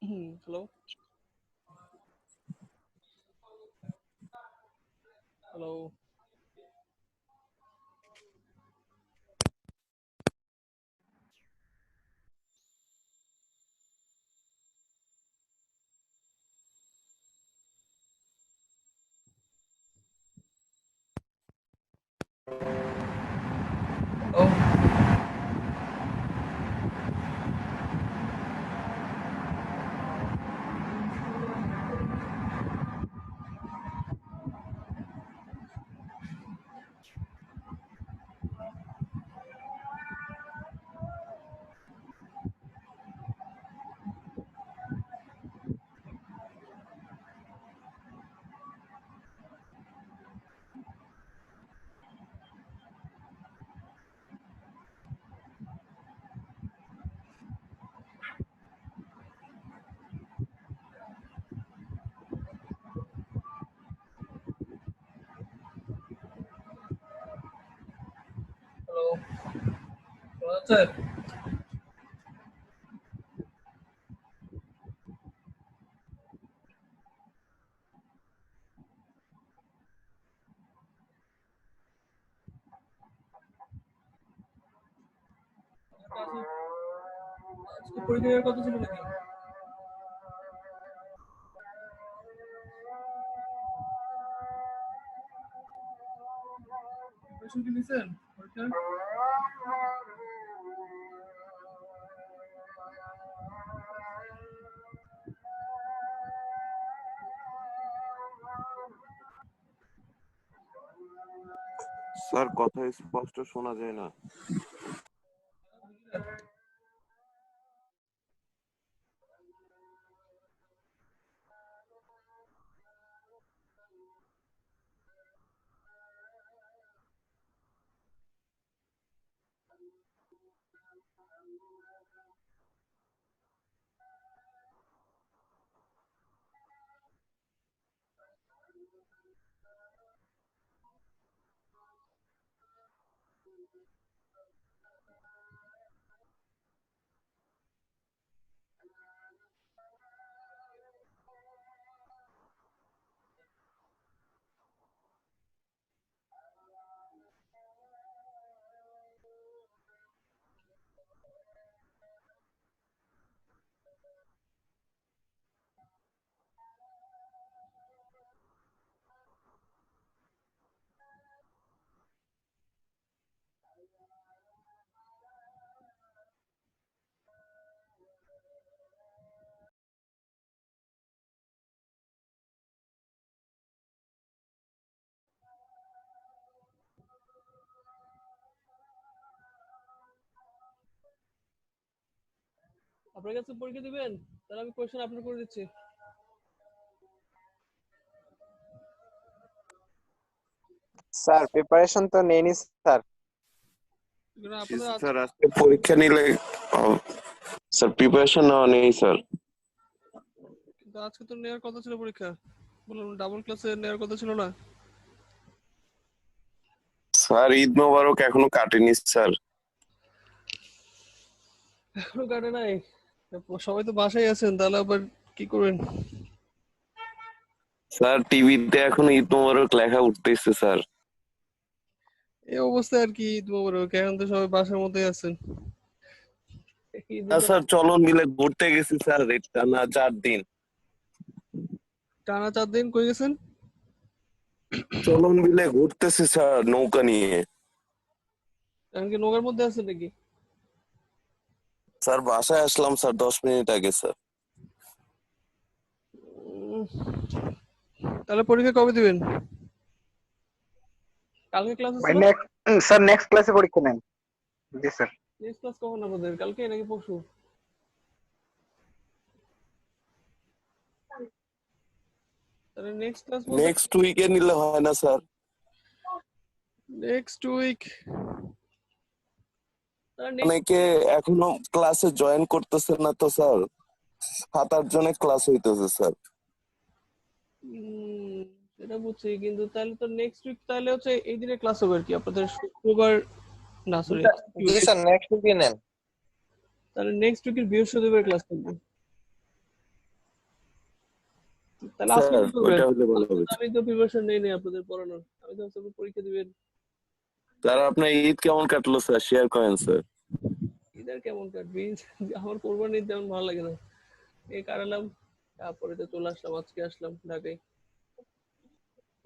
Hello. Hello. Oh, hello. What's up? আজকে পরীক্ষার কথা ছিল নাকি? প্রিপারেশন কি নিছেন পরীক্ষার? স্যার কথা স্পষ্ট শোনা যায় না। আপনার কাছে পরীক্ষা দিবেন? তাহলে আমি কোয়েশ্চেন আপলোড করে দিচ্ছি। স্যার প্রিপারেশন তো নেইনি স্যার। এগুলো আপনাদের স্যার আজকে পরীক্ষা নিলে স্যার প্রিপারেশন নেওয়া নেই স্যার। কিন্তু আজকে তো নেওয়ার কথা ছিল পরীক্ষা। বললাম ডাবল ক্লাসে নেওয়ার কথা ছিল না? স্যার ঈদ মোবারক এখনো কাটেনি স্যার। এখনো কাটে নাই? সবাই তো বাসায় আছেন, তাহলে আবার কি করবেন? স্যার টিভিতে এখন ঈদ মোবারক লেখা উঠতেছে স্যার। এই অবস্থায় আর কি ঈদ মোবারক, এখন তো সবাই বাসার মধ্যেই আছেন। ঈদে তো স্যার চলন মিলে ঘুরতে গেছি স্যার, টানা 4 দিন। টানা 4 দিন কই গেছেন? চলন মিলে ঘুরতেছি স্যার নৌকা নিয়ে। এখন কি নৌকার মধ্যে আছেন নাকি? স্যার বাসায় আসলাম স্যার 10 মিনিট আগে স্যার। উম, তাহলে পরীক্ষা কবে দিবেন? কালকে ক্লাস আছে ভাই না? স্যার নেক্সট ক্লাসে পরীক্ষা নেন। জি স্যার। নেক্সট ক্লাস কখন আপনাদের? কালকে নাকি পরশু? তাহলে নেক্সট ক্লাস বলতে নেক্সট উইকে নিলে হয় না স্যার? Next week. তাহলে অনেকে এখনো ক্লাসে জয়েন করতেছে না তো স্যার, 7-8 জনের ক্লাস হইতেছে স্যার। সেটা বুঝছি, কিন্তু তাহলে তো নেক্সট উইক তাহলে হচ্ছে এই দিনে ক্লাস হবে আর কি আপনাদের শুক্রবার, না সরি জি স্যার নেক্সট উইকে নেন। তাহলে নেক্সট উইকের বৃহস্পতিবার ক্লাস করবে। তাহলে আজকে স্যার কি করবেন? ওইটা হলে ভালো হবে। আমি তো প্রিপারেশন নেই নাই আপনাদের পড়ানোর, আমি তো ভাবছি আপনি পরীক্ষা দিবেন। স্যার আপনার ঈদ কেমন কাটলো স্যার, শেয়ার করেন স্যার। ঈদের কেমন কাটবে? আমার কোরবানি তেমন ভালো লাগে না, এই কাটালাম, তারপরে তো চলে আসলাম, আজকে আসলাম ঢাকায়।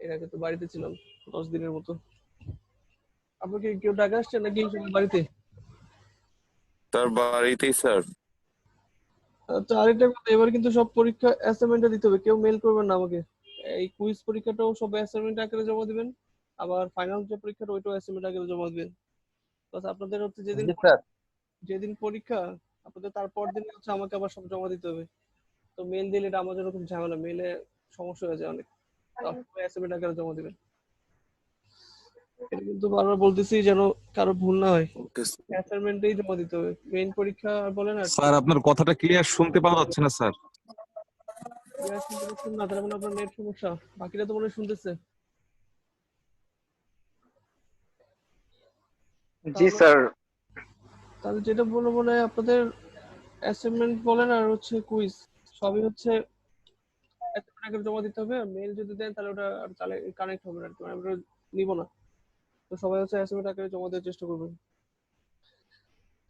এর আগে তো বাড়িতে ছিলাম 10 দিনের মতো। আপনার কি কেউ ঢাকা আসছে নাকি সবাই বাড়িতে? তার বাড়িতেই স্যার। আচ্ছা, আরেকটা কথা, এবার কিন্তু সব পরীক্ষা অ্যাসাইনমেন্টে দিতে হবে, কেউ মেল করবেন না আমাকে। এই কুইজ পরীক্ষাটাও সব অ্যাসাইনমেন্ট আকারে জমা দিবেন, আবার ফাইনাল যে পরীক্ষাটা ওইটাও অ্যাসাইনমেন্ট আকারে জমা দিবেন। প্লাস আপনাদের হচ্ছে যেদিন জি স্যার। যেদিন পরীক্ষা, আপনাদের তারপর দিন হচ্ছে আমাকে আবার সব জমা দিতে হবে। তো মেল দিলে এটা আমার জন্য খুব ঝামেলা, মেলে সমস্যা হয়ে যায় অনেক। তো আপনারা অ্যাসাইনমেন্ট আকারে জমা দিবেন, এটা কিন্তু বারবার বলতেছি যেন কারো ভুল না হয়। ওকে অ্যাসাইনমেন্টেই জমা দিতে হবে, মেইন পরীক্ষা আর বলেন আর স্যার আপনার কথাটা ক্লিয়ার শুনতে পাওয়া যাচ্ছে না স্যার। ক্লিয়ার শুনতে পাচ্ছেন না, তার মানে আপনার নেট সমস্যা। বাকিরা তো মনে হয় শুনতেছে। জি স্যার। তাহলে যেটা বলবো, মানে আপনাদের অ্যাসাইনমেন্ট বলেন আর হচ্ছে কুইজ, সবই হচ্ছে অ্যাসাইনমেন্ট আকারে জমা দিতে হবে। আর মেল যদি দেন তাহলে ওটা আর তাহলে কানেক্ট হবে না আর কি, মানে আমরা নিব না। তো সবাই হচ্ছে অ্যাসাইনমেন্ট আকারে জমা দেওয়ার চেষ্টা করবেন।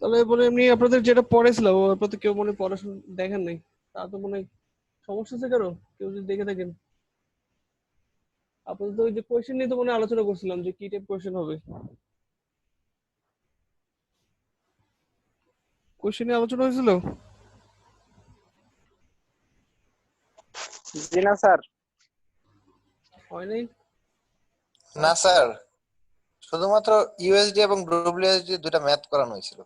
তাহলে বলে এমনি আপনাদের যেটা পড়েছিলাম, আপনাদের কেউ মনে হয় পড়াশোনা দেখেন নাই, তা তো মনে হয় সমস্যা আছে কারো, কেউ যদি দেখে থাকেন। আপনাদের তো ওই যে কোয়েশ্চেন নিয়ে তো মনে হয় আলোচনা করছিলাম যে কি টাইপ কোয়েশ্চেন হবে, কোয়েশ্চেন নিয়ে আলোচনা হয়েছিল। জি না স্যার। হয় নাই? না স্যার, শুধুমাত্র ইউএসডি এবং ডব্লিউএসডি দুটা ম্যাথ করানো হয়েছিল।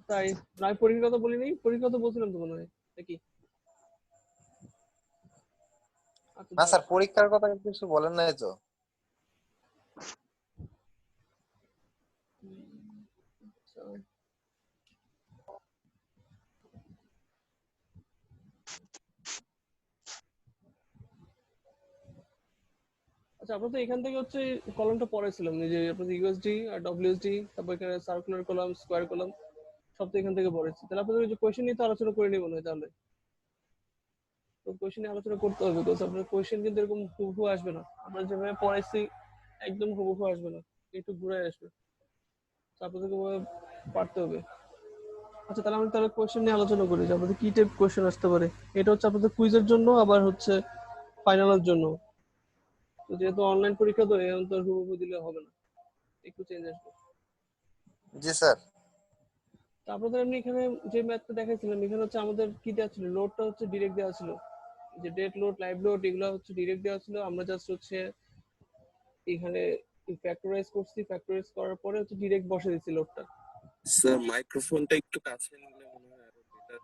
তাই না, আমি পরীক্ষার কথা বলি নাই, পরীক্ষার কথা বলছিলাম তো মনে হয় নাকি? আচ্ছা না যাক। স্যার, পরীক্ষার কথা কিছু বলেন নাই তো। আচ্ছা। আচ্ছা, আপনার তো এখান থেকে হচ্ছে কলামটা পড়াইছিলাম, এই যে আপনাদের ইউএসডি আর ডব্লিউএসডি, তারপর এখানে সার্কুলার কলাম, স্কোয়ার কলাম, সব তো এখান থেকে পড়েছি। তাহলে আপনাদের ওই যে কোয়েশ্চেন নিয়ে তো আলোচনা করে নিই মনে হয় তাহলে। তো কোয়েশ্চেন নিয়ে আলোচনা করতে হবে, বিকজ আপনার কোয়েশ্চেন কিন্তু এরকম হুবহু আসবে না, আমরা যেভাবে পড়াইছি একদম হুবহু আসবে না, একটু ঘুরে আসবে। তো আপনাদেরকে ওভাবে পারতে হবে। আচ্ছা, তাহলে আমরা তাহলে কোয়েশ্চেন নিয়ে আলোচনা করি যে আপনাদের কি টাইপ কোয়েশ্চেন আসতে পারে। এটা হচ্ছে আপনাদের কুইজের জন্য, আবার হচ্ছে ফাইনালের জন্য। তো যেহেতু অনলাইন পরীক্ষা, তো এখন তো আর হুবহু দিলে হবে না, একটু চেঞ্জ আসবে। জি স্যার। তো আপনাদের এমনি এখানে যে ম্যাথটা দেখাইছিলাম, এখানে হচ্ছে আমাদের কি দেওয়া ছিল, লোডটা হচ্ছে ডিরেক্ট দেওয়া ছিল, যে ডেট লোড, লাইভ লোড, এগুলো হচ্ছে ডিরেক্ট দেওয়া ছিল। আমরা জাস্ট হচ্ছে এখানে ফ্যাক্টরাইজ করছি, ফ্যাক্টরাইজ করার পরে হচ্ছে ডিরেক্ট বসে দিচ্ছি লোডটা। স্যার মাইক্রোফোনটা একটু কাছে নিলে মনে হয় আরো বেটার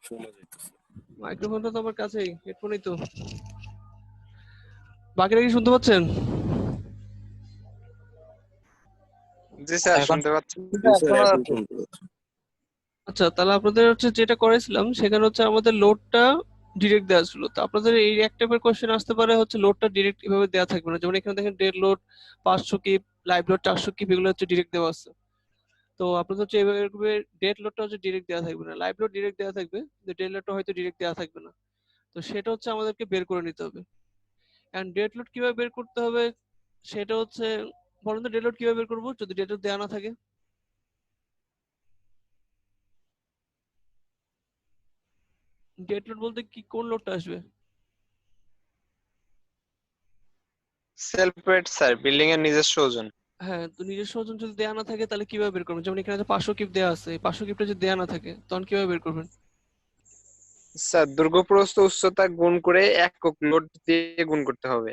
শোনা যাইতেছে। মাইক্রোফোনটা তো আমার কাছেই, হেডফোনই তো। বাকিরা কি শুনতে পাচ্ছেন? জি স্যার, এখন শুনতে পাচ্ছি। স্যার এখন শুনতে পাচ্ছি। আচ্ছা, তাহলে আপনাদের হচ্ছে যেটা করেছিলাম সেখানে হচ্ছে আমাদের লোডটা ডিরেক্ট দেওয়া ছিল। তো আপনাদের এই এক টাইপের কোশ্চেন আসতে পারে হচ্ছে লোডটা ডিরেক্ট এভাবে দেওয়া থাকবে না, যেমন এখানে দেখেন dead load 500 keep, live load 400 keep, এগুলো হচ্ছে ডিরেক্ট দেওয়া আছে। তো আপনাদের হচ্ছে এভাবে ডেড লোডটা হচ্ছে ডিরেক্ট দেওয়া থাকবে না, লাইভ লোড ডিরেক্ট দেওয়া থাকবে, কিন্তু ডেড লোডটা হয়তো ডিরেক্ট দেওয়া থাকবে না। তো সেটা হচ্ছে আমাদেরকে বের করে নিতে হবে। এন্ড ডেড লোড কিভাবে বের করতে হবে সেটা হচ্ছে, বলুন তো ডেড লোড কিভাবে বের করবো যদি ডেড লোড দেওয়া না থাকে? ডেড লোড বলতে কি, কোন লোডটা আসবে? সেলফ ওয়েট স্যার, বিল্ডিং এর নিজস্ব ওজন। হ্যাঁ, তো নিজস্ব ওজন যদি দেয়া না থাকে তাহলে কিভাবে বের করবেন? যেমন এখানে যে 500 কিপ দেয়া আছে, 500 কিপটা যদি দেয়া না থাকে তখন কিভাবে বের করবেন? স্যার দৈর্ঘ্য প্রস্থ উচ্চতা গুণ করে একক লোড দিয়ে গুণ করতে হবে।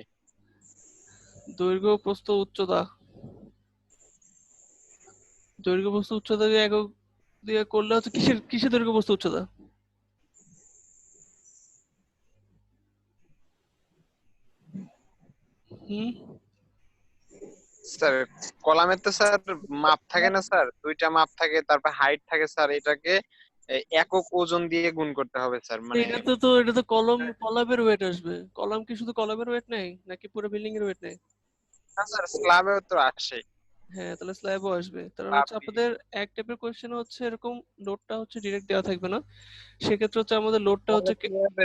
দৈর্ঘ্য প্রস্থ উচ্চতা, দৈর্ঘ্য প্রস্থ উচ্চতা দিয়ে একক দিয়ে করলে হচ্ছে কিসের কিসের দৈর্ঘ্য প্রস্থ উচ্চতা? হুম। স্যার কলামের তো স্যার মাপ থাকে না স্যার, দুইটা মাপ থাকে, তারপর হাইট থাকে স্যার, এটাকে একক ওজন দিয়ে গুণ করতে হবে স্যার, মানে। এটা তো কলামের ওয়েট আসবে। কলাম কি শুধু কলামের ওয়েট নেই নাকি পুরো বিল্ডিং এর ওয়েট নেই? না স্যার, স্ল্যাবেও তো আসে। হ্যাঁ, তাহলে স্ল্যাবও আসবে। তাহলে স্ল্যাব হচ্ছে আপনাদের এক টাইপের কোশ্চেন হচ্ছে এরকম লোডটা হচ্ছে ডিরেক্ট দেওয়া থাকবে না, সেক্ষেত্রে হচ্ছে আমাদের লোডটা হচ্ছে কিভাবে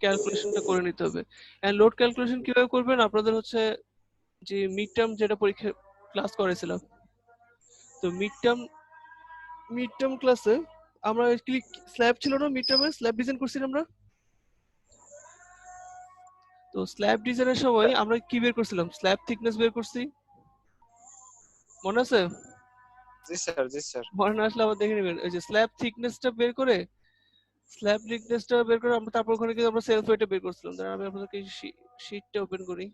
ক্যালকুলেশনটা করে নিতে হবে। এন্ড লোড ক্যালকুলেশন কিভাবে করবেন, আপনাদের হচ্ছে যে মিড টার্ম যেটা পরীক্ষা ক্লাস করেছিলাম, তো মিড টার্ম ক্লাসে আমরা স্ল্যাব ছিল না, মিড টার্মে স্ল্যাব ডিজাইন করছিলাম আমরা। তো স্ল্যাব ডিজাইনের সময় আমরা কি বের করছিলাম, স্ল্যাব থিকনেস বের করছি, মনে আছে? জি স্যার, জি স্যার। মনে না আসলে আবার দেখে নেবেন। ওই যে স্ল্যাব থিকনেসটা বের করে আমরা তারপর ওখানে কিন্তু আমরা সেলফ ওয়েটটা বের করছিলাম। দাঁড়ান আমি আপনাদেরকে শীটটা ওপেন করি।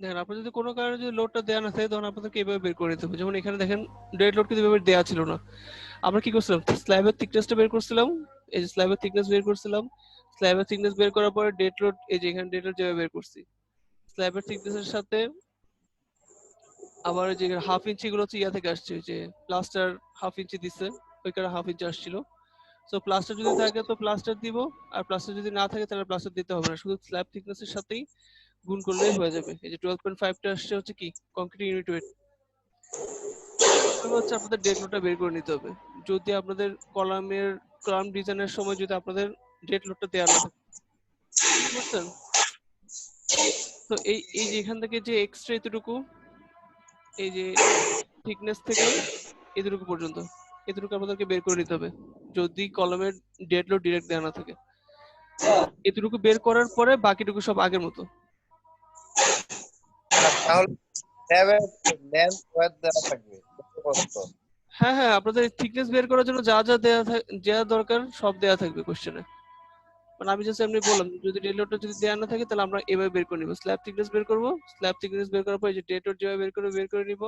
দেখেন আপনার যদি কোনো কারণে যদি লোডটা দেওয়া না থাকে তখন আপনাদেরকে এভাবে বের করে নিতে হবে। যেমন এখানে দেখেন ডেড লোড কিন্তু এভাবে দেওয়া ছিল না। আমরা কি করছিলাম, স্ল্যাবের থিকনেসটা বের করছিলাম, এই যে স্ল্যাবের থিকনেস বের করছিলাম। স্ল্যাবের থিকনেস বের করার পরে ডেড লোড, এই যে এখানে ডেড লোড যেভাবে বের করছি, স্ল্যাবের থিকনেসের সাথে আবার যে হাফ ইঞ্চি গুলো হচ্ছে ইয়া থেকে আসছে, ওই যে প্লাস্টার হাফ ইঞ্চি দিচ্ছে, ওইখানে হাফ ইঞ্চি আসছিল। সো প্লাস্টার যদি থাকে তো প্লাস্টার দিব, আর প্লাস্টার যদি না থাকে তাহলে প্লাস্টার দিতে হবে না, শুধু স্ল্যাব থিকনেসের সাথেই গুণ করলেই হয়ে যাবে। এই যে 12.5 টা আসছে হচ্ছে কি কংক্রিট ইউনিট ওয়েট। হচ্ছে আপনাদের ডেড লোডটা বের করে নিতে হবে। যদি আপনাদের কলাম ডিজাইনের সময় যদি আপনাদের ডেড লোডটা দেওয়া না থাকে, বুঝতে পারছেন? তো এই এই যে এখান থেকে যে এক্সট্রা এতটুকু, এই যে থিকনেস থেকে এতটুকু পর্যন্ত, এতটুকু আপনাদেরকে বের করে নিতে হবে যদি কলামের ডেড লোড ডিরেক্ট দেওয়া না থাকে। এতটুকু বের করার পরে বাকিটুকু সব আগের মতো। তাহলে স্ল্যাবের লেন্থ ওয়েট দেওয়া থাকবে কত? হ্যাঁ হ্যাঁ, আপনাদের থিকনেস বের করার জন্য যা যা যা দরকার সব দেওয়া থাকবে কোশ্চেনে। মানে আমি জাস্ট এমনি বললাম যদি ডেড লোডটা যদি দেওয়া না থাকে তাহলে আমরা এভাবে বের করে নিব। স্ল্যাব থিকনেস বের করব, স্ল্যাব থিকনেস বের করার পর এই যে ডেড লোড যেভাবে বের করে নিব।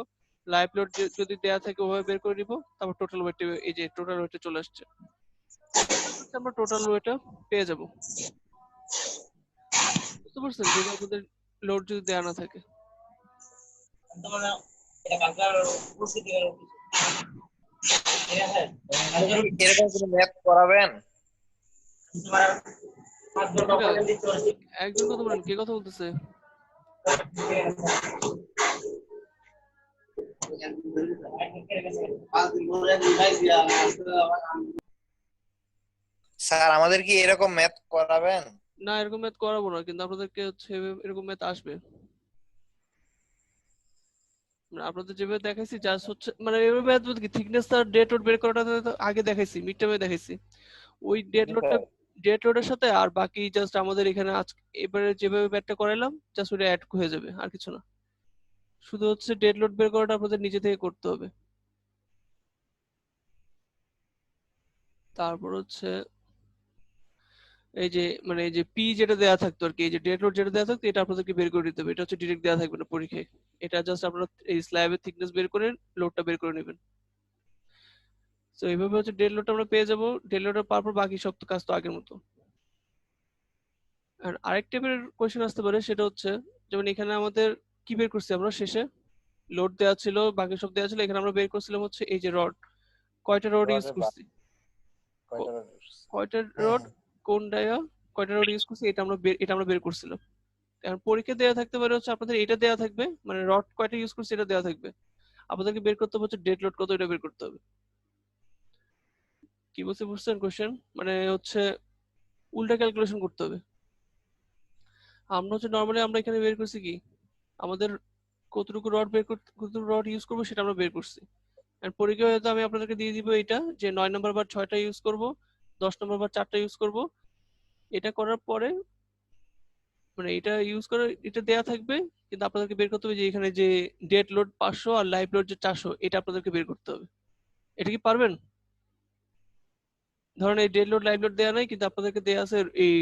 লাইভ লোড যদি দেওয়া থাকে ওভাবে বের করে নিব। তারপর টোটাল ওয়েট, এই যে টোটাল ওয়েটে চলে আসছে, আমরা টোটাল ওয়েটটা পেয়ে যাব। বুঝতে পারছেন? যদি আপনাদের লোড যদি দেওয়া না থাকে। এরকম কোনো ম্যাথ করাবেন? একজন কথা বলেন, কে কথা বলতেছে? স্যার আমাদের কি এরকম ম্যাথ করাবেন? না, এরকম ম্যাথ করাবো না, কিন্তু আপনাদেরকে হচ্ছে এরকম ম্যাথ আসবে। মানে আপনাদের যেভাবে দেখাইছি জাস্ট হচ্ছে মানে এভাবে ম্যাথ বলতে কি থিকনেস আর ডেড লোড বের করাটা তো আগে দেখাইছি, মিড টার্মে দেখাইছি। ওই ডেড লোডের সাথে আর বাকি জাস্ট আমাদের এখানে আজ এবারে যেভাবে ম্যাথটা করাইলাম জাস্ট ওটা অ্যাড হয়ে যাবে, আর কিছু না। শুধু হচ্ছে ডেড লোড বের করাটা আপনাদের নিজে থেকে করতে হবে। তারপর হচ্ছে এই যে মানে এই যে পি যেটা দেওয়া থাকতো আর কি, এই যে ডেড লোড যেটা দেওয়া থাকতো এটা আপনাদেরকে বের করে দিতে হবে। এটা হচ্ছে ডিরেক্ট দেওয়া থাকবে না পরীক্ষায়, এটা জাস্ট আপনারা এই স্ল্যাবের থিকনেস বের করে লোডটা বের করে নেবেন। তো এইভাবে হচ্ছে ডেড লোডটা আমরা পেয়ে যাবো। ডেড লোডের পাওয়ার পর বাকি সব তো কাজ তো আগের মতো। আর আরেক টাইপের কোয়েশ্চেন আসতে পারে, সেটা হচ্ছে যেমন এখানে আমাদের কি বের করছি আমরা শেষে, লোড দেওয়া ছিল বাকি সব দেওয়া ছিল, এখানে আমরা বের করছিলাম হচ্ছে এই যে রড, কয়টা রড ইউজ করছি, কয়টা রড কোন ডায়া কয়টা রড ইউজ করছি, এটা আমরা বের করছিলাম। কারণ পরীক্ষা দেওয়া থাকতে পারে হচ্ছে আপনাদের এটা দেওয়া থাকবে, মানে রড কয়টা ইউজ করছে এটা দেওয়া থাকবে, আপনাদেরকে বের করতে হবে হচ্ছে ডেড লোড কত, এটা বের করতে হবে। কি বলতে বুঝছেন কোশ্চেন? মানে হচ্ছে উল্টা ক্যালকুলেশন করতে হবে। আমরা হচ্ছে নর্মালি আমরা এখানে বের করছি কি আমাদের কতটুকু রড ইউজ করবো সেটা আমরা বের করছি। আর পরীক্ষায় হয়তো আমি আপনাদেরকে দিয়ে দিব এটা যে 9 নম্বর বার 6টা ইউজ করব, 10 নম্বর বার 4টা ইউজ করব। এটা করার পরে মানে এটা দেয়া থাকবে, কিন্তু আপনাদেরকে বের করতে হবে যে এখানে যে ডেড লোড 500 আর লাইভ লোড যে 400 এটা আপনাদেরকে বের করতে হবে। এটা কি পারবেন? ধরেন এই ডেড লোড লাইভ লোড দেয়া নাই, কিন্তু আপনাদেরকে দেয়া আছে এই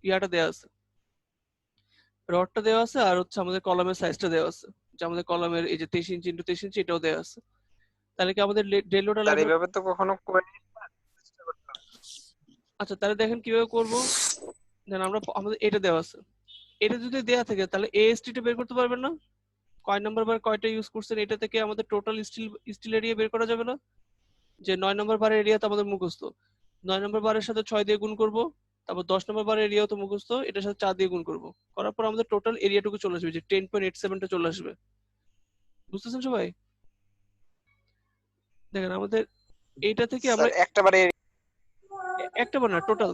ইয়াটা দেয়া আছে, রডটা দেওয়া আছে, আর হচ্ছে আমাদের কলামের সাইজটা দেওয়া আছে, যে আমাদের কলামের এই যে 23 ইঞ্চি ইন্টু 23 ইঞ্চি এটাও দেওয়া আছে। তাহলে কি আমাদের ডেড লোড আর স্যার লাইভ লোড, এইভাবে তো কখনো করিনি, চেষ্টা করতে হবে। আচ্ছা তাহলে দেখেন কিভাবে করব। দেন আমাদের এটা দেওয়া আছে, এটা যদি দেয়া থাকে তাহলে এএসটি টা বের করতে পারবেন না? কয় নাম্বার বার কয়টা ইউজ করছেন এটা থেকে আমাদের টোটাল স্টিল এরিয়া বের করা যাবে না? যে 9 নম্বর বারের এরিয়া তো আমাদের মুখস্থ, 9 নম্বর বারের সাথে 6 দিয়ে গুণ করব, তারপর 10 নম্বর বারের এরিয়াও তো মুখস্থ, এটার সাথে 4 দিয়ে গুণ করব, করার পর আমাদের টোটাল এরিয়াটুকু চলে আসবে যে 10.87 টা চলে আসবে। বুঝতেছেন সবাই? দেখেন আমাদের এইটা থেকে স্যার আমরা একটা বারে একটা বার না, টোটাল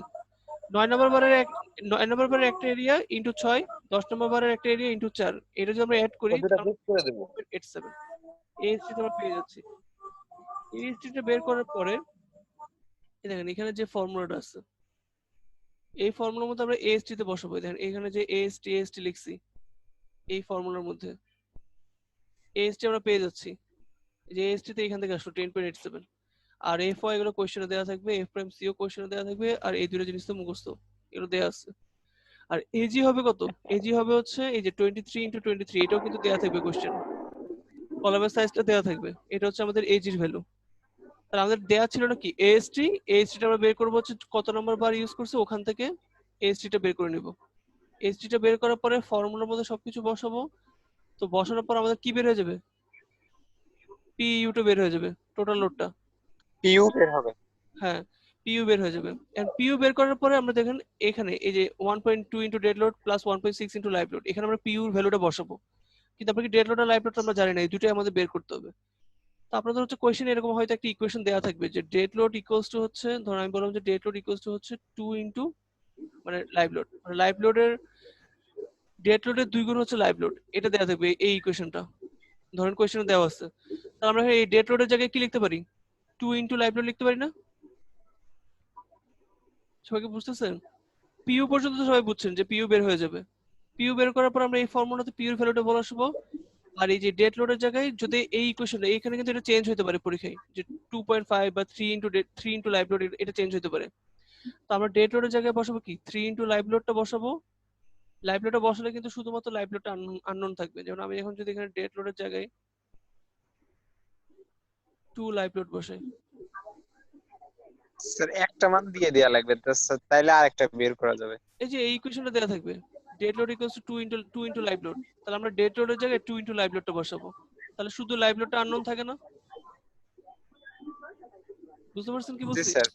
9 নম্বর বারের একটা এরিয়া ইন্টু 6, 10 নম্বর বারের একটা এরিয়া ইন্টু 4, এটা যদি আমরা অ্যাড করি দুটা যোগ করে দেবো। 87, এই হিস্ট্রিটা আমরা পেয়ে যাচ্ছি। এই হিস্ট্রিটা বের করার পরে এই দেখেন এখানে যে ফর্মুলাটা আছে, এই ফর্মুলার মধ্যে আমরা এএসটি তে বসাবো। দেখেন এখানে যে এএসটি লিখছি, এই ফর্মুলার মধ্যে এএসটি আমরা পেয়ে যাচ্ছি, যে এএসটি তে এখান থেকে আসলো 10.87। আর এফ ওয়াই এগুলো কোশ্চেনে দেওয়া থাকবে, এফ প্রাইম সিও কোশ্চেনে দেওয়া থাকবে, আর এই দুটো জিনিস তো মুখস্থ, এগুলো দেওয়া আছে। আর এজি হবে কত? এজি হবে হচ্ছে এই যে 23 × 23, এটাও কিন্তু দেওয়া থাকবে কোশ্চেন, কলামের সাইজটা দেওয়া থাকবে, এটা হচ্ছে আমাদের এজির ভ্যালু। তাহলে আমাদের দেওয়া ছিল না কি এএসটি, এএসটিটা আমরা বের করবো হচ্ছে কত নম্বর বার ইউজ করছে ওখান থেকে এএসটিটা বের করে নিব। এএসটিটা বের করার পরে ফর্মুলার মধ্যে সবকিছু বসাবো, তো বসানোর পর আমাদের কি বের হয়ে যাবে? পিইউটা বের হয়ে যাবে, টোটাল লোডটা। পিইউ বের হবে। হ্যাঁ, পিইউ বের হয়ে যাবে। এন্ড পিইউ বের করার পরে আমরা দেখেন এখানে এই যে 1.2 into dead load plus 1.6 into live load, এখানে আমরা পিইউর ভ্যালুটা বসাবো। কিন্তু আমরা কি ডেড লোড আর লাইভ লোডটা আমরা জানি না, এই দুটোই আমাদের বের করতে হবে। তো আপনাদের হচ্ছে কোয়েশ্চেন এরকম হয়তো একটা ইকুয়েশন দেওয়া থাকবে যে ডেড লোড ইকুয়ালস টু হচ্ছে, ধরুন আমি বললাম যে ডেড লোড ইকুয়ালস টু হচ্ছে 2 ইন্টু মানে লাইভ লোড, মানে লাইভ লোডের ডেড লোডের 2 গুণ হচ্ছে লাইভ লোড, এটা দেওয়া থাকবে এই ইকুয়েশনটা। ধরেন কোয়েশ্চেনে দেওয়া আছে, তাহলে আমরা এই ডেড লোডের জায়গায় কি লিখতে পারি? 2 ইন্টু লাইভ লোড লিখতে পারি না? সবাই কি বুঝতেছেন? পিইউ পর্যন্ত তো সবাই বুঝছেন যে পিইউ বের হয়ে যাবে। পিইউ বের করার পর আমরা এই ফর্মুলাতে পিইউর ভ্যালুটা বসাবো। আর এই যে ডেড লোডের জায়গায় যদি এই ইকুয়েশনটা, এইখানে কিন্তু এটা চেঞ্জ হতে পারে পরীক্ষায়, যে 2.5 বা 3 ইন্টু লাইভ লোড, এটা চেঞ্জ হতে পারে। তো আমরা ডেড লোডের জায়গায় বসাবো কি 3 ইন্টু লাইভ লোডটা বসাবো। লাইভ লোডটা বসালে কিন্তু শুধুমাত্র লাইভ লোডটা আননোন থাকবে। যেমন আমি এখন যদি এখানে ডেড লোডের জায়গায় 2 লাইভ লোড বসাই, স্যার একটা মান দিয়ে দেয়া লাগবে তো স্যার, তাইলে আরেকটা বের করা যাবে। এই যে এই ইকুয়েশনটা দেওয়া থাকবে dead load equals to 2 into live load, তাহলে আমরা ডেড লোডের জায়গায় 2 ইন্টু লাইভ লোডটা বসাবো, তাহলে শুধু লাইভ লোডটা আননোন থাকে না? বুঝতে পারছেন কি জি বলছি? স্যার।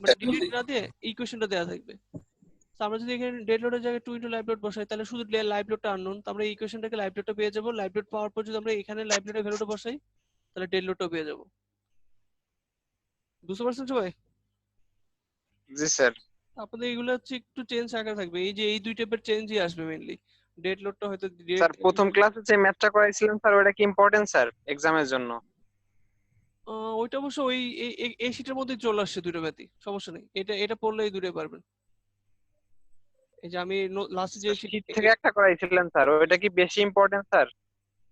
মানে ডিলিট না দিয়ে ইকুয়েশনটা দেওয়া থাকবে। তো আমরা যদি এখানে ডেড লোডের জায়গায় 2 ইন্টু লাইভ লোড বসাই, তাহলে শুধু লাইভ লোডটা আননোন, তো আমরা এই ইকুয়েশনটাকে লাইভ লোডটা পেয়ে যাবো। লাইভ লোড পাওয়ার পর যদি আমরা এখানে লাইভ লোডের ভ্যালুটা বসাই, তাহলে ডেড লোডটাও পেয়ে যাবো। বুঝতে পারছেন সবাই? জি স্যার। আপনাদের এগুলো হচ্ছে একটু চেঞ্জ আকার থাকবে, এই যে এই দুই টাইপের চেঞ্জই আসবে মেইনলি। ডেড লোডটা হয়তো স্যার প্রথম ক্লাসে যে ম্যাথটা করাইছিলেন স্যার, ওটা কি ইম্পর্টেন্ট স্যার এক্সামের জন্য? ওইটা অবশ্য ওই এই শীটের মধ্যে চলে আসছে দুটো ম্যাথই, সমস্যা নেই, এটা এটা পড়লে এই দুটোই পারবেন। এই যে আমি লাস্টে যে শীট থেকে একটা করাইছিলেন স্যার, ওটা কি বেশি ইম্পর্টেন্ট স্যার,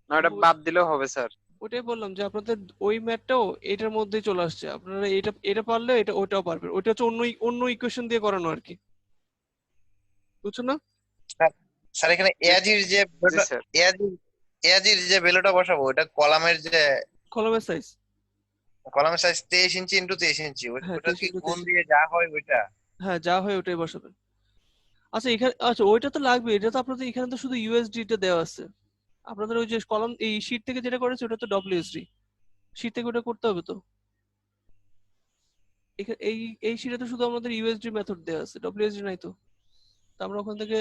না ওটা বাদ দিলেও হবে স্যার? ওটাই বললাম যে আপনাদের ওই ম্যাথটাও এটার মধ্যেই চলে আসছে, আপনারা এটা এটা পারলে এটা ওইটাও পারবেন, ওইটা হচ্ছে অন্য অন্য ইকুয়েশন দিয়ে করানো আর কি, বুঝছো না? স্যার এখানে এজির যে জি স্যার। এজির যে ভ্যালুটা বসাবো, ওটা কলামের যে কলমের সাইজ, কলামের সাইজ 23 ইঞ্চি ইন্টু 23 ইঞ্চি, হ্যাঁ ওটা 23 কি into গুণ 23, দিয়ে যা হয় ওইটা? হ্যাঁ যা হয় ওটাই বসাবেন। আচ্ছা এখানে, আচ্ছা ওইটা তো লাগবে, এটা তো আপনাদের এখানে তো শুধু ইউএসডি টা দেওয়া আছে, আপনাদের ওই যে কলম এই শীট থেকে যেটা করেছে ওটা তো ডব্লিউএসডি, শীট থেকে ওটা করতে হবে তো। এই এই শীটে তো শুধু আমাদের ইউএসডি মেথড দেওয়া আছে, ডব্লিউএসডি নাই তো। তো আমরা ওখান থেকে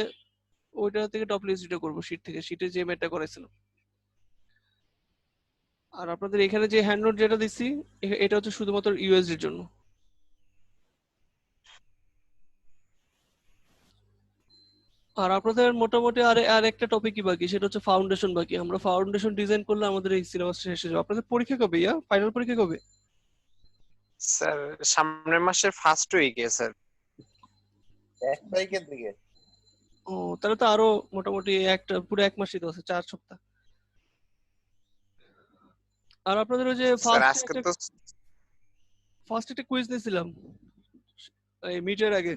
ওইটা থেকে ডব্লিউএসডি টা করবো, শীট থেকে, শীটে যে ম্যাথটা করেছিলাম। আর আপনাদের এখানে যে হ্যান্ড নোট যেটা দিচ্ছি, এটা হচ্ছে শুধুমাত্র ইউএসডির জন্য। আর আপনাদের মোটামুটি আর একটা টপিকই বাকি, সেটা হচ্ছে ফাউন্ডেশন বাকি। আমরা ফাউন্ডেশন ডিজাইন করলে আমাদের এই সিলেবাস শেষ হয়ে যাবে। আপনাদের পরীক্ষা কবে? ফাইনাল পরীক্ষা কবে? স্যার সামনের মাসের ফার্স্ট উইকে স্যার। 1 তারিখের দিকে। ও তাহলে তো আরো মোটামুটি একটা পুরো 1 মাসই তো আছে, 4 সপ্তাহ। আর আপনাদের ওই যে স্যার আজকে তো ফার্স্ট একটা কুইজ নিয়েছিলাম এই মিটের আগে,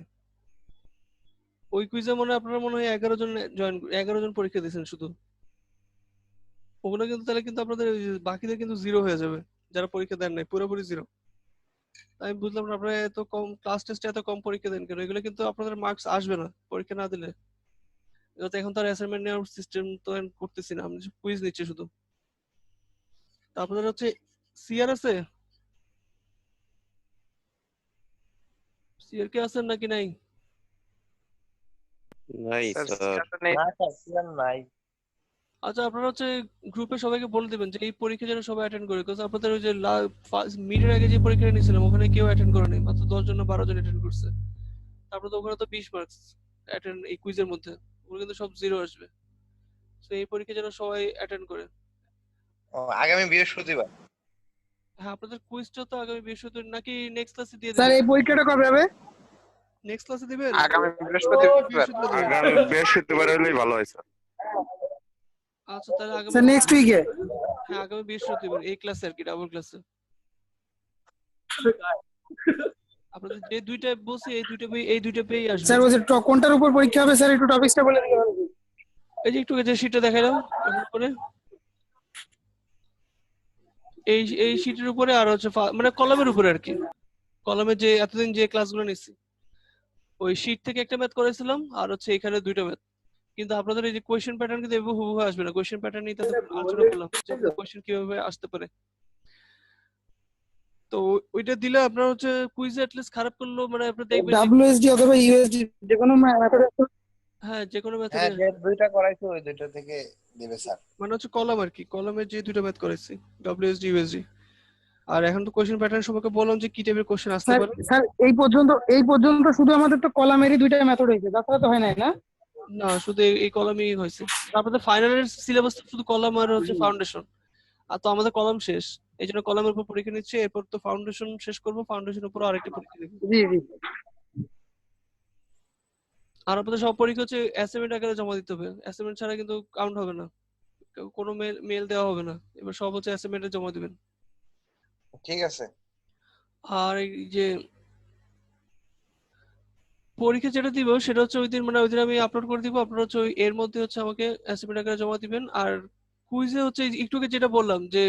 ওই কুইজে আপনারা মনে হয় 11 জন পরীক্ষা দিয়েছেন শুধু। ওগুলো কিন্তু তাহলে কিন্তু আপনাদের বাকিদের কিন্তু জিরো হয়ে যাবে, যারা পরীক্ষা দেন নাই পুরোপুরি জিরো। আমি বুঝলাম না আপনারা এত কম ক্লাস টেস্টে এত কম পরীক্ষা দেন কেন, এগুলো কিন্তু আপনাদের মার্কস আসবে না পরীক্ষা না দিলে। যাতে এখন তার অ্যাসাইনমেন্ট নেওয়ার সিস্টেম তো করতেছি না, আমি কুইজ নিচ্ছি শুধু। তা আপনাদের হচ্ছে সিআর আছে, সিআর কে আছেন নাকি নাই? নাই স্যার স্যার। সিলেবাসে নেই। না স্যার সিয়ার নাই। আচ্ছা আপনারা হচ্ছে গ্রুপে সবাইকে বলে দিবেন যে এই পরীক্ষা যেন সবাই অ্যাটেন্ড করে, বিকজ আপনাদের ওই যে মিডের আগে যে পরীক্ষাটা নিয়েছিলাম ওখানে কেউ অ্যাটেন্ড করেনি, মাত্র 10 জন না 12 জন অ্যাটেন্ড করছে। তারপরে তো ওখানে তো 20 মার্কস অ্যাটেন্ড এই কুইজের মধ্যে, ওগুলো কিন্তু সব জিরো আসবে। তো এই পরীক্ষা যেন সবাই অ্যাটেন্ড করে। ও, আগামী বৃহস্পতিবার। হ্যাঁ আপনাদের কুইজটা তো আগামী বৃহস্পতিবার নাকি নেক্সট ক্লাসে দিয়ে স্যার দিবেন? এই পরীক্ষাটা কবে হবে? নেক্সট ক্লাসে দিবেন? আগামী বৃহস্পতিবার। বৃহস্পতিবার দিবেন? আগামী বৃহস্পতিবার হলেই ভালো হয় স্যার। আচ্ছা তাহলে আগামী, স্যার নেক্সট উইকে। হ্যাঁ আগামী বৃহস্পতিবার এই ক্লাসে আর কি, ডাবল ক্লাসে। আপনাদের যে দুইটা বলছি এই দুইটা পেয়ে আসবে। স্যার বলছে কোনটার উপর পরীক্ষা হবে স্যার, একটু টপিকসটা বলে দিতে পারবেন? এই যে একটু যে শীটটা দেখালাম উপরে, এই শীটের উপরে আর হচ্ছে মানে কলমের উপরে আর কি, কলমে যে এতদিন যে ক্লাসগুলো নিচ্ছি ওই শীট থেকে একটা ম্যাথ করেছিলাম আর হচ্ছে এখানে দুইটা ম্যাথ। কিন্তু আপনাদের এই যে কোয়েশ্চেন প্যাটার্ন কিন্তু এভাবে হুবহু আসবে না, কোয়েশ্চেন প্যাটার্ন নিতে আলোচনা করলাম যে কোয়েশ্চেন কিভাবে আসতে পারে। তো ওইটা দিলে আপনার হচ্ছে কুইজে অ্যাটলিস্ট খারাপ করলো মানে আপনি দেখবেন ডাব্লিউএসডি অথবা ইউএসডি যে কোনো মেথড। হ্যাঁ যে কোনো হ্যাঁ, ম্যাথে, যে দুইটা করাইছো ওই দুইটা থেকে দিবে স্যার। মানে হচ্ছে কলম আর কি, কলমের যে দুটো ম্যাথ করেছি ডব্লিউএসডি ইউএসডি। আর এখন তো কোয়েশ্চেন প্যাটার্ন সবাইকে বললাম যে কি টাইপের কোয়েশ্চেন আসতে স্যার পারে। স্যার এই পর্যন্ত শুধু আমাদের তো কলামেরই দুইটা মেথড হয়েছে, তাছাড়া তো হয় নাই না? না শুধু এই কলামই হয়েছে। আপনাদের ফাইনালের সিলেবাস শুধু কলাম আর হচ্ছে ফাউন্ডেশন, আর তো আমাদের কলাম শেষ, এই জন্য কলামের উপর পরীক্ষা নিচ্ছে, এরপর তো ফাউন্ডেশন শেষ করবো, ফাউন্ডেশনের উপর আরেকটা পরীক্ষা দেবো। জি জি। আর আপনাদের সব পরীক্ষা হচ্ছে অ্যাসাইনমেন্ট আকারে জমা দিতে হবে, অ্যাসাইনমেন্ট ছাড়া কিন্তু কাউন্ট হবে না, কোনো মেল দেওয়া হবে না, এবার সব হচ্ছে অ্যাসাইনমেন্টে জমা দিবেন। ঠিক আছে। আর এই যে পরীক্ষা যেটা দিব সেটা হচ্ছে ওই দিন, মানে ওই দিন আমি আপলোড করে দিব, আপনারা হচ্ছে এর মধ্যে হচ্ছে আমাকে অ্যাসাইনমেন্ট আকারে জমা দিবেন। আর কুইজে হচ্ছে একটু আগে যেটা বললাম যে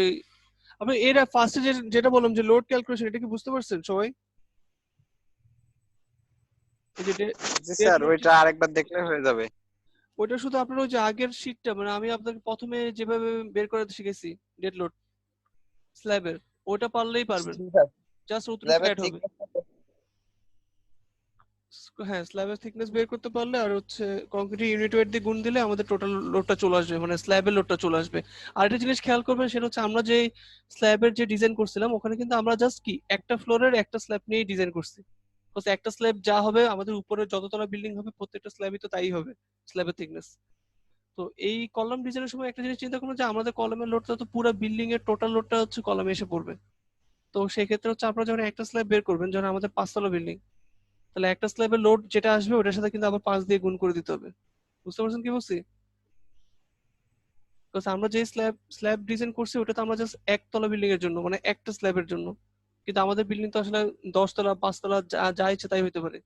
আপনি এর ফার্স্টে যেটা বললাম যে লোড ক্যালকুলেশন, এটা কি বুঝতে পারছেন সবাই? এই যে জি স্যার, ওইটা আরেকবার দেখলে হয়ে যাবে। ওইটা শুধু আপনার ওই যে আগের শীটটা, মানে আমি আপনাকে প্রথমে যেভাবে বের করে শিখেছি ডেড লোড স্ল্যাবের, ওটা পারলেই পারবেন, ঠিক আছে। জাস্ট উত্তর ল্যাবে অ্যাড ঠিক হবে। আছে। হ্যাঁ স্ল্যাবের থিকনেস বের করতে পারলে আর হচ্ছে কংক্রিটের ইউনিট ওয়েট দিয়ে গুণ দিলে আমাদের টোটাল লোডটা চলে আসবে, মানে স্ল্যাবের লোডটা চলে আসবে। আর একটা জিনিস খেয়াল করবেন সেটা হচ্ছে আমরা যে স্ল্যাবের যে ডিজাইন করছিলাম ওখানে কিন্তু আমরা জাস্ট কি একটা ফ্লোরের একটা স্ল্যাব নিয়েই ডিজাইন করছি, বিকজ একটা স্ল্যাব যা হবে আমাদের উপরে যততলা বিল্ডিং হবে প্রত্যেকটা স্ল্যাবই তো তাই হবে স্ল্যাবের থিকনেস। তো এই কলাম ডিজাইনের সময় একটা জিনিস চিন্তা করুন যে আমাদের কলামের লোডটা তো পুরো বিল্ডিং এর টোটাল লোডটা হচ্ছে কলামে এসে পড়বে। তো সেই ক্ষেত্রে হচ্ছে আপনারা যখন একটা স্ল্যাব বের করবেন, যখন আমাদের 5 তলা বিল্ডিং, তাহলে একটা স্ল্যাবের লোড যেটা আসবে ওটার সাথে কিন্তু আবার 5 দিয়ে গুণ করে দিতে হবে। বুঝতে পারছেন কি বলছি? বিকজ আমরা যে স্ল্যাব ডিজাইন করছি ওটা তো আমরা জাস্ট একতলা বিল্ডিং এর জন্য, মানে একটা স্ল্যাবের জন্য, কিন্তু আমাদের বিল্ডিং তো আসলে 10 তলা 5 তলা যা ইচ্ছে তাই হতে পারে।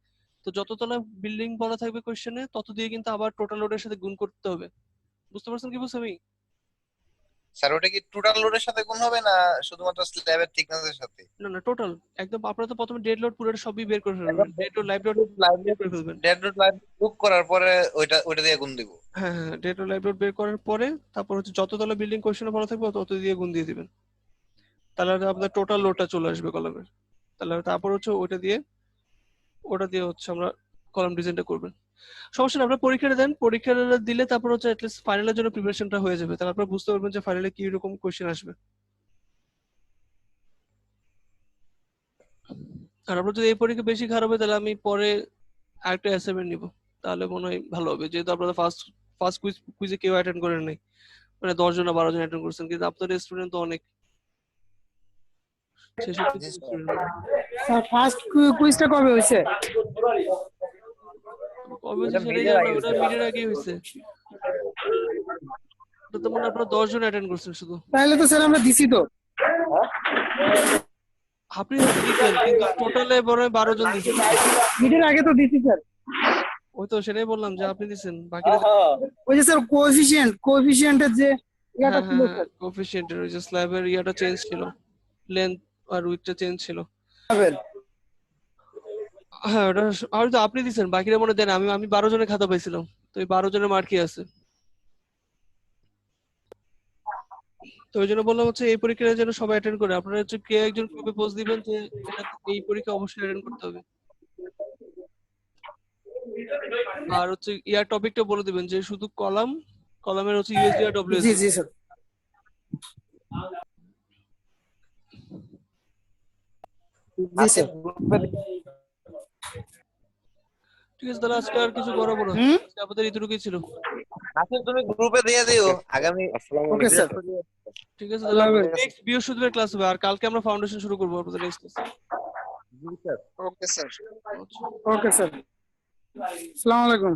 তো যততলা বিল্ডিং বলা থাকবে কোশ্চেনে তত দিয়ে কিন্তু আবার টোটাল লোডের সাথে গুণ করতে হবে। বুঝতে পারছেন কি বলছি আমি? স্যার ওটা কি টোটাল লোডের সাথে গুণ হবে না শুধুমাত্র স্ল্যাবের থিকনেসের সাথে? না না টোটাল একদম, আপনারা তো প্রথমে ডেড লোড পুরোটা সবই বের করে ফেলবেন, ডেড লোড লাইভ লোড বের করে ফেলবেন। ডেড লোড লাইভ বুক করার পরে ওইটা দিয়ে গুণ দিব। হ্যাঁ হ্যাঁ ডেড লোড লাইভ লোড বের করার পরে তারপর হচ্ছে যততলা বিল্ডিং কোশ্চেনে বলা থাকবে তত দিয়ে গুণ দিয়ে দিবেন, তাহলে আপনার টোটাল লোডটা চলে আসবে কলামের। তাহলে তারপর হচ্ছে ওটা দিয়ে হচ্ছে আমরা কলাম ডিজাইনটা করবেন। সমস্যা নেই, আপনারা পরীক্ষাটা দেন, পরীক্ষাটা দিলে তারপর হচ্ছে অ্যাটলিস্ট ফাইনালের জন্য প্রিপারেশনটা হয়ে যাবে, তাহলে আপনারা বুঝতে পারবেন যে ফাইনালে কি রকম কোশ্চেন আসবে। আর আপনার যদি এই পরীক্ষা বেশি খারাপ হয় তাহলে আমি পরে আরেকটা অ্যাসাইনমেন্ট নিব, তাহলে মনে হয় ভালো হবে, যেহেতু আপনারা ফার্স্ট ফার্স্ট কুইজে কেউ অ্যাটেন্ড করেন নাই, মানে 10 জন না 12 জন অ্যাটেন্ড করছেন, কিন্তু আপনাদের স্টুডেন্ট তো অনেক, 66 জি স্যার। স্টুডেন্ট। স্যার ফার্স্ট কুইজটা কবে হয়েছে? কবে ওটা সেটাই মিডের জানি না, আগে ওটা মিডের আগেই হয়েছে। ওটা তো মনে হয় আপনারা 10 জন অ্যাটেন্ড করছেন শুধু। তাহলে তো স্যার আমরা দিছি তো। আপনি হয়তো দিতেন কিন্তু টোটালে বড় 12 জন দিছেন। মিডের আগে তো দিছি স্যার। ওই তো সেটাই বললাম যে আপনি দিছেন, বাকিরা ওই যে স্যার কোএফিসিয়েন্টের যে ইয়াটা হ্যাঁ ছিল হ্যাঁ স্যার। কোএফিসিয়েন্টের ওই যে স্ল্যাবের ইয়াটা চেঞ্জ ছিল, লেন্থ আর উইডথটা চেঞ্জ ছিল। হ্যাঁ ওটা আর তো আপনি দিছেন, বাকিরা মনে দেন, আমি 12 জনের খাতা পাইছিলাম, তো এই 12 জনের মার্ক কি আছে? তো ওই জন্য বললাম হচ্ছে এই পরীক্ষাটা যেন সবাই অ্যাটেন্ড করে, আপনারা হচ্ছে কে একজন গ্রুপে পোস্ট দিবেন যে এই পরীক্ষা অবশ্যই অ্যাটেন্ড করতে হবে। আর হচ্ছে ইয়ার টপিকটা বলে দিবেন যে শুধু কলামের হচ্ছে ইউএসডি আর জি ডব্লিউএসডি। জি স্যার। জি আজকে স্যার। গ্রুপে ঠিক আছে, তাহলে আজকে আর কিছু করাবো না, হুম, আজকে আমাদের এইটুকুই ছিল। আজকে তুমি গ্রুপে দিয়ে দিও আগামী আসসালামু ওকে স্যার। ঠিক আছে, আল্লাহ তাহলে হাফেজ। নেক্সট বৃহস্পতিবার ক্লাস হবে, আর কালকে আমরা ফাউন্ডেশন শুরু করবো আপনাদের নেক্সট ক্লাসে। জি sir. Okay sir. Okay sir. আসসালামু আলাইকুম।